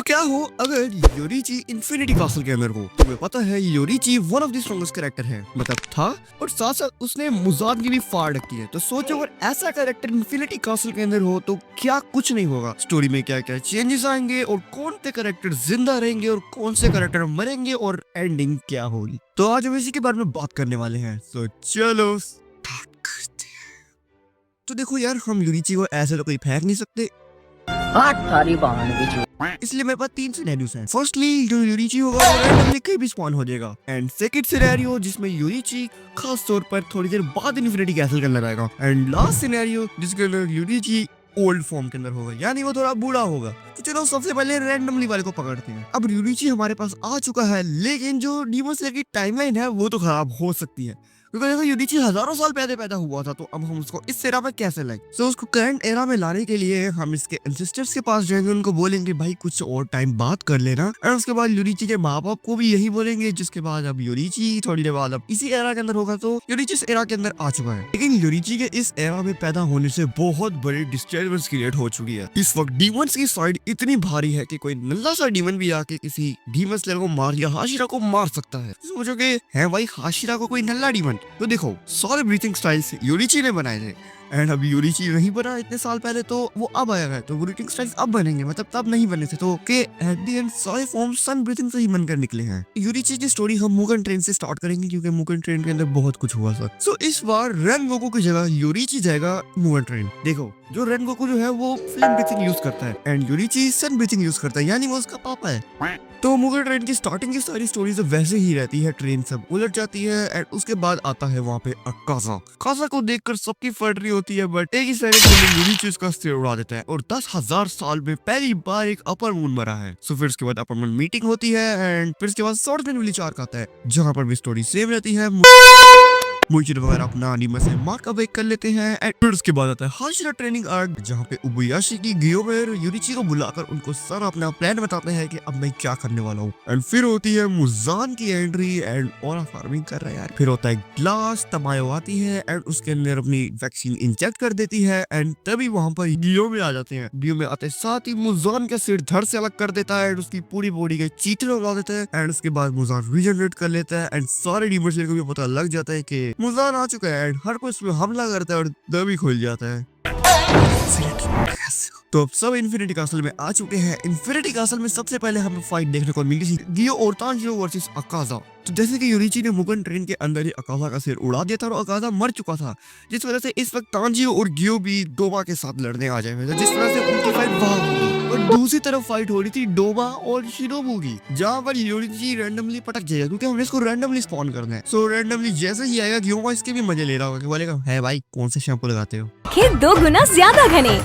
तो क्या हो अगर योरीची इन्फिनिटी कासल के अंदर हो। तुम्हें पता है Yoriichi one of the strongest character है, मतलब था, और साथ साथ उसने मुजाद की भी फाड़ रखी है। तो सोचो अगर ऐसा कैरेक्टर इन्फिनिटी कासल के अंदर हो तो क्या कुछ नहीं होगा। स्टोरी में क्या क्या चेंजेस आएंगे और कौन से कैरेक्टर जिंदा रहेंगे और कौन से कैरेक्टर मरेंगे और एंडिंग क्या होगी। तो आज हम इसी के बारे में बात करने वाले हैं। तो चलो स्टार्ट करते हैं। तो देखो यार, हम योरीची को ऐसे तो कोई फेंक नहीं सकते, इसलिए मेरे पास 3 सिनेरियोस हैं। फर्स्टली जो यूरिची होगा वो रैंडमली कहीं भी स्पॉन हो जाएगा, एंड सेकंड सिनेरियो जिसमें यूरिची खास तौर पर थोड़ी देर बाद इन्फिनिटी कैसल के अंदर आएगा, एंड लास्ट सिनेरियो जिसके अंदर यूरिची ओल्ड फॉर्म के अंदर होगा, यानी वो थोड़ा बूढ़ा होगा। तो चलो सबसे पहले रैंडमली वाले को पकड़ते हैं। अब यूरिची हमारे पास आ चुका है, लेकिन जो डीमन स्लेयर की टाइमलाइन है वो तो खराब हो सकती है, क्योंकि देखो यूरिची हजारों साल पहले पैदा हुआ था। तो अब हम उसको इस एरा में कैसे लाएं? तो उसको करंट एरा में लाने के लिए हम इसके एंसेस्टर्स के पास जाएंगे, उनको बोलेंगे भाई कुछ और टाइम बात कर लेना, और उसके बाद यूरिची के माँ बाप को भी यही बोलेंगे, जिसके बाद अब यूरिची थोड़ी देर बाद अब इसी एरा के अंदर होगा। तो यूरिची इस एरा के अंदर आ चुका है, लेकिन यूरिची के इस एरा में पैदा होने से बहुत बड़ी डिस्टर्बेंस क्रिएट हो चुकी है। इस वक्त डीमंस की साइड इतनी भारी है कि कोई नल्ला सा डीमन भी आके किसी डीमन स्लेयर को मार या हाशिरा को मार सकता है। सोचो कि है भाई हाशिरा को कोई नल्ला डीमन। तो देखो सारे ब्रीथिंग स्टाइल्स यूरिची ने बनाए थे, एंड अभी यूरिची नहीं बना इतने साल पहले, तो वो अब आया है। तो ब्रीथिंग स्टाइल्स अब बनेंगे, मतलब तब नहीं बने थे। तो के एट द एंड सारे फॉर्म सन ब्रीथिंग से ही बनकर निकले हैं। यूरिची की स्टोरी हम मुगन ट्रेन से स्टार्ट करेंगे, क्योंकि मुगन ट्रेन के अंदर बहुत कुछ हुआ था। सो इस बार रेनगोकू की जगह यूरिची जाएगा मुगन ट्रेन। देखो जो रेनगोकू जो है वो फ्लेम ब्रीथिंग यूज करता है, एंड यूरिची सन ब्रीथिंग यूज करता है, यानी वो उसका पापा है। तो मुगल ट्रेन की स्टार्टिंग की सारी स्टोरीज वैसे ही रहती है, ट्रेन सब उलट जाती है, एंड उसके बाद आता है वहाँ पे अकाजा। काजा को देखकर सबकी फट रही होती है, बट एक ही सेकंड में का सिर उड़ा देता है, और 10,000 साल में पहली बार एक अपर मून मरा है। सो फिर उसके बाद अपर मून मीटिंग होती है, एंड फिर उसके बाद सॉर्ड में विलिच आर्क आता है, जहाँ पर भी स्टोरी सेम रहती है। मुइचिरो वगैरह अपना अनिमे से मार्क अवेक कर लेते हैं, एंड फिर उसके बाद आता है हाशिरा ट्रेनिंग आर्क, जहाँ पे उबुयाशी की गियोमेर यूरिची को बुलाकर उनको सारा अपना प्लान बताते हैं कि अब मैं क्या करने वाला हूँ। एंड फिर होती है मुजान की एंट्री, एंड ऑरा फार्मिंग कर रहा है यार। फिर होता है ग्लास, तमायो आती है एंड उसके अंदर अपनी वैक्सीन इंजेक्ट कर देती है, एंड तभी वहाँ पर गियो में आ जाते हैं। गियो में आते साथ ही मुजान का सिर धड़ से अलग कर देता है, एंड उसकी पूरी बॉडी के चीटर उड़ा देता है, एंड उसके बाद मुजान रीजनरेट कर लेता है, एंड सारे डीमन स्लेयर को भी पता लग जाता है कि मुजान आ चुका है, एंड हर कोई इसमें हमला करता है और दबी खुल जाता है। तो अब सब इन्फिनिटी कासल में आ चुके हैं। इन्फिनिटी कासल में सबसे पहले हमें फाइट देखने को मिली थी गियो और तांजीरो वर्सेस अकाजा। तो जैसे कि यूरिची ने मुगन ट्रेन के अंदर ही अकाजा का सिर उड़ा दिया था और अकाजा मर चुका था, जिस वजह से इस वक्त तांजीरो और गियो भी डोबा के साथ लड़ने आ जाए, जिस वजह से उनकी फाइट वहां होगी। और दूसरी तरफ फाइट हो रही थी डोबा और शिनोबू की, जहाँ पर यूरिची रैंडमली पटक जाएगा, क्योंकि हमने इसको रैंडमली स्पॉन करना है। सो रैंडमली जैसे ही आएगा गियो इसके भी मजे ले रहा होगा, बोलेगा है भाई कौन से शैम्पू लगाते हो, खेत 2 गुना ज्यादा घने।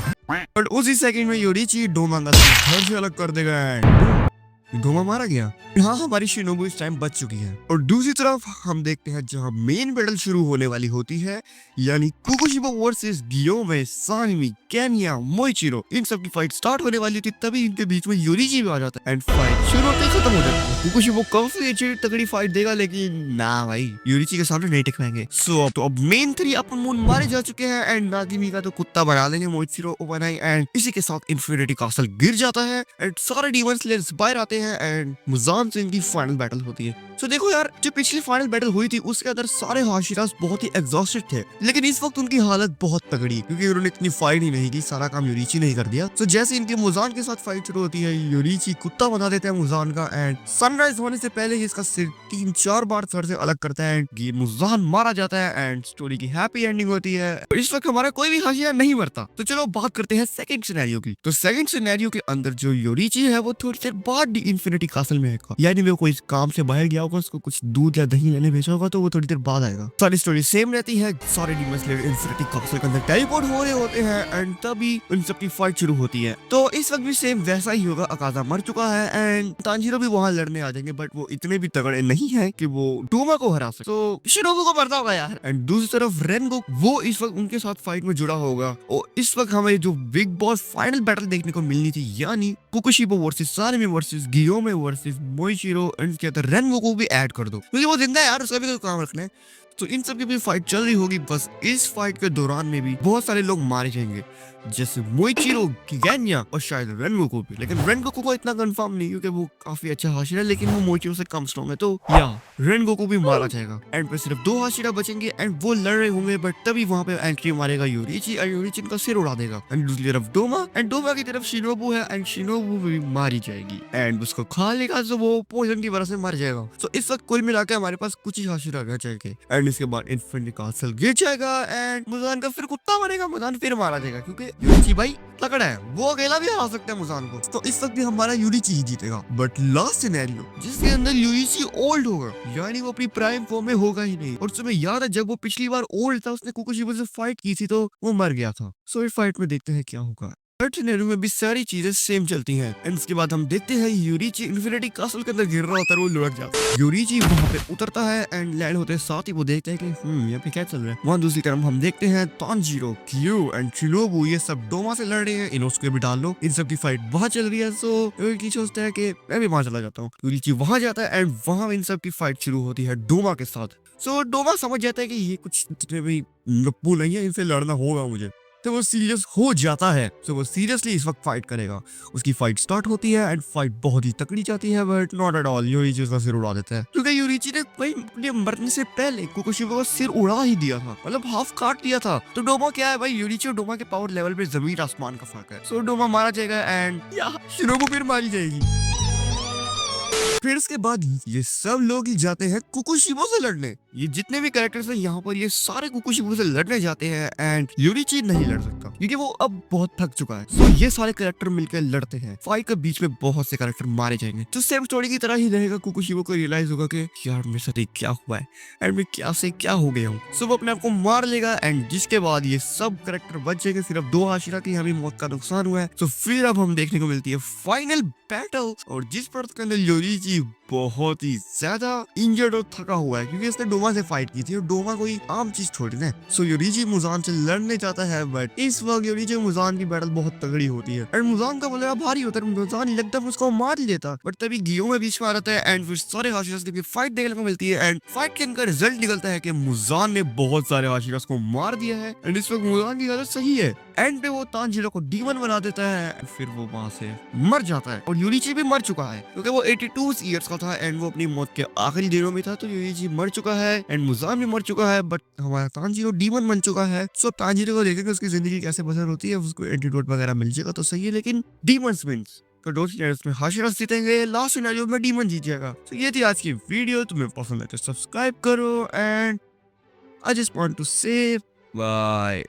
और उसी सेकंड में यूरिची डोमा का घर से अलग कर देगा। डोमा मारा गया। हाँ, हमारी शिनोबू इस टाइम बच चुकी है। और दूसरी तरफ हम देखते हैं जहाँ मेन बैटल शुरू होने वाली होती है, यानी कुकुशिबा वर्सेस गियोमे, सानिमी, केनिया, मोइचिरो, इन सब की फाइट स्टार्ट होने वाली थी। तभी इनके बीच में यूरिची भी आ जाता है, एंड फाइट शुरू होते ही खत्म हो जाती है। कुकुशिबा काफी अच्छी तगड़ी फाइट देगा, लेकिन ना भाई यूरिची के सामने नहीं टिक पाएंगे। सो अब मेन 3 अपन मून मारे जा चुके हैं, एंड नागिमी का तो कुत्ता बना देंगे मोइचिरो ओबनाई, एंड इसी के साथ इन्फिनिटी कासल गिर जाता है, एंड सारे डीमन स्लेयर्स बाहर आते हैं, एंड मुजान से इनकी फाइनल बैटल होती है। सो देखो यार, जो पिछली फाइनल बैटल हुई थी उसके अंदर सारे हाशिरास बहुत ही एग्जॉस्टेड थे, लेकिन इस वक्त उनकी हालत बहुत तगड़ी, क्योंकि उन्होंने इतनी फाइट ही नहीं की, सारा काम यूरिची ने ही कर दिया। सो जैसे इनकी मुजान के साथ फाइट शुरू होती है, यूरिची कुत्ता बना देता है मुजान का, एंड सनराइज होने से पहले ही इसका सिर 3-4 बार सर से अलग करता है, एंड ये मुजान मारा जाता है, एंड स्टोरी की हैप्पी एंडिंग होती है। इस वक्त हमारा कोई भी हाशिरा नहीं मरता। तो चलो बात करते हैं सेकंड सिनेरियो की। तो सेकंड सिनेरियो के अंदर जो यूरिची है वो थोड़ी देर बाद इन्फिनिटी कासल में आएगा, यानी वो कोई काम से बाहर गया होगा, उसको कुछ दूध या दही लेने भेजा होगा, तो वो थोड़ी देर बाद आएगा। सारी स्टोरी सेम रहती है, सारे डीमन स्लेयर इन्फिनिटी कासल के अंदर टेलीपोर्ट हो रहे होते हैं, एंड तभी उन सब की फाइट शुरू होती है। तो इस वक्त भी सेम वैसा ही होगा, अकाजा मर चुका है, एंड तांजीरो भी वहां लड़ने आ जाएंगे, बट वो इतने भी तगड़े नहीं है कि वो डोमा को हरा सके। तो शिनोबू को मरना होगा यार। एंड दूसरी तरफ रेनगो, वो इस वक्त उनके साथ फाइट में जुड़ा होगा, और इस वक्त हमें जो बिग बॉस फाइनल बैटल देखने को मिलनी थी, यानी कुकुशिबा वर्सेस सानिमी वर्सेस गियोमे वर्सेस मोइचिरो, एंड क्या रेनगो को भी ऐड कर दो, क्योंकि वो जिंदा है यार, उसका भी तो काम रखना है। तो इन सब की भी फाइट चल रही होगी। बस इस फाइट के दौरान में भी बहुत सारे लोग मारे जाएंगे, जैसे मोइचिरो, किगेन्या और शायद रेनगोकू भी। लेकिन रेनगोकू को इतना कंफर्म नहीं, क्योंकि वो काफी अच्छा हाशिरा है, लेकिन वो मोइचिरो से कम स्ट्रॉन्ग है, तो या रेनगोकू भी मारा जाएगा। एंड पे सिर्फ 2 हाशिरा बचेंगे एंड वो लड़ रहे होंगे, बट तभी वहां पे एंट्री मारेगा यूरिची और यूरिची इनका सिर उड़ा देगा। एंड दूसरी तरफ डोमा, एंड डोमा की तरफ शिनोबू है एंड शिनोबू भी मारी जाएगी। एंड उसको खा लेगा तो वो पॉइजन की वजह से मर जाएगा। तो इस वक्त कुल मिलाकर हमारे पास कुछ ही हाशिरा रह जाएंगे। एंड इसके बाद इन्फिनिटी कासल गिर जाएगा एंड मुजान का फिर कुत्ता मरेगा, मुजान फिर मारा जाएगा, क्योंकि यूरिची भाई तगड़ा है, वो अकेला भी हरा सकता है मुजान को। तो इस वक्त भी हमारा यूरिची ही जीतेगा। बट लास्ट सिनेरियो जिसके अंदर यूरिची ओल्ड होगा, यानी वो अपनी प्राइम फॉर्म में होगा ही नहीं। और तुम्हें याद है जब वो पिछली बार ओल्ड था, उसने कुकुशिबो से फाइट की थी, तो वो मर गया था। सो इस फाइट में देखते हैं क्या होगा। थर्ड सिनेरियो में भी सारी चीजें सेम चलती हैं। एंड उसके बाद हम देखते हैं यूरिची इन्फिनिटी कासल के अंदर गिर रहा होता है, वो लुढ़क जाता है। यूरिची वहां पे उतरता है एंड लैंड होते साथ ही वो देखते हैं कि यहाँ पे क्या चल रहा है। वहाँ दूसरी तरफ हम देखते हैं तानजीरो, क्यू एंड शिनोबू ये सब डोमा से लड़ रहे हैं। इनोसुके भी डाल लो, इन सब की फाइट बहुत चल रही है। सो यूरिची सोचता है कि मैं भी वहां चला जाता हूँ। यूरिची वहां जाता है एंड वहां इन सब की फाइट शुरू होती है डोमा के साथ। सो डोमा समझ जाता है कि ये कुछ भी नप्पू नहीं है, इनसे लड़ना होगा मुझे। तो वो सीरियस हो जाता है। तो वो सीरियसली इस वक्त फाइट करेगा। उसकी फाइट स्टार्ट होती है एंड फाइट बहुत ही तकड़ी जाती है, बट नॉट एट ऑल। यूरिची उसका सिर उड़ा देता है, क्योंकि यूरिची ने भाई अपने मरने से पहले कुकुशिबो का सिर उड़ा ही दिया था, मतलब हाफ काट दिया था। तो डोमा क्या है भाई, यूरिची और डोमा के पावर लेवल पे जमीन आसमान का फर्क है। सो डोमा मारा जाएगा एंड शिनोबू फिर मारी जाएगी। फिर उसके बाद ये सब लोग ही जाते हैं कुकुशिबो से लड़ने। ये जितने भी कैरेक्टर्स हैं यहाँ पर, ये सारे कुकुशिबो से लड़ने जाते हैं एंड यूरिची नहीं लड़ सकता, क्योंकि वो अब बहुत थक चुका है। तो ये सारे कैरेक्टर मिलकर लड़ते हैं। फाइट के बीच में बहुत से कैरेक्टर मारे जाएंगे। तो सेम स्टोरी की तरह ही रहेगा। कुकुशिबो को रियलाइज होगा कि यार मेरे साथ ये क्या हुआ है एंड मैं क्या से क्या हो गया हूँ। सो वो अपने आप को मार लेगा एंड जिसके बाद ये सब कैरेक्टर बच जाएंगे। सिर्फ 2 हाशिरा की हमें मौत का नुकसान हुआ है। तो फिर अब हम देखने को मिलती है फाइनल बैटल, और जिस पर के अंदर यूरिची बहुत ही ज्यादा इंजर्ड और थका हुआ है, क्योंकि इसने डोमा से फाइट की थी और डोमा कोई आम चीज थोड़ी ना। सो यूरिची मुजान से लड़ने जाता है, बट इस वक्त यूरिची मुजान की बैटल बहुत तगड़ी होती है एंड मुजान का बोलेगा भारी होता है। मुजान एकदम उसको मार लेता, बट तभी गियो में बीच में आ जाता है एंड फिर सारे हाशिरास की फाइट देखने को मिलती है। एंड फाइट के अंदर रिजल्ट निकलता है कि मुजान ने बहुत सारे हाशिरास को मार दिया है एंड इस वक्त मुजान की हालत सही है। एंड पे वो तानजीरो को डीमन बना देता है, फिर वो वहां से मर जाता है। और यूरिची भी मर चुका है, क्योंकि वो 82 ईयर्स का था एंड वो अपनी मौत के आखिरी दिनों में था। तो यूरिची मर चुका है एंड मुजान भी मर चुका है, बट हमारा तानजीरो डीमन बन चुका है। सो तानजीरो को देखेंगे उसकी जिंदगी कैसे बसर होती है। उसको एंटीडोट वगैरह मिल जाएगा तो सही है, लेकिन डीमन विंस। तो 2 सिनेरियोस में हाशिरास जीतेंगे, लास्ट सिनेरियो में डीमन जीत जाएगा। तो ये थी आज की वीडियो। तुम्हें पसंद है तो सब्सक्राइब करो and I just want to say bye.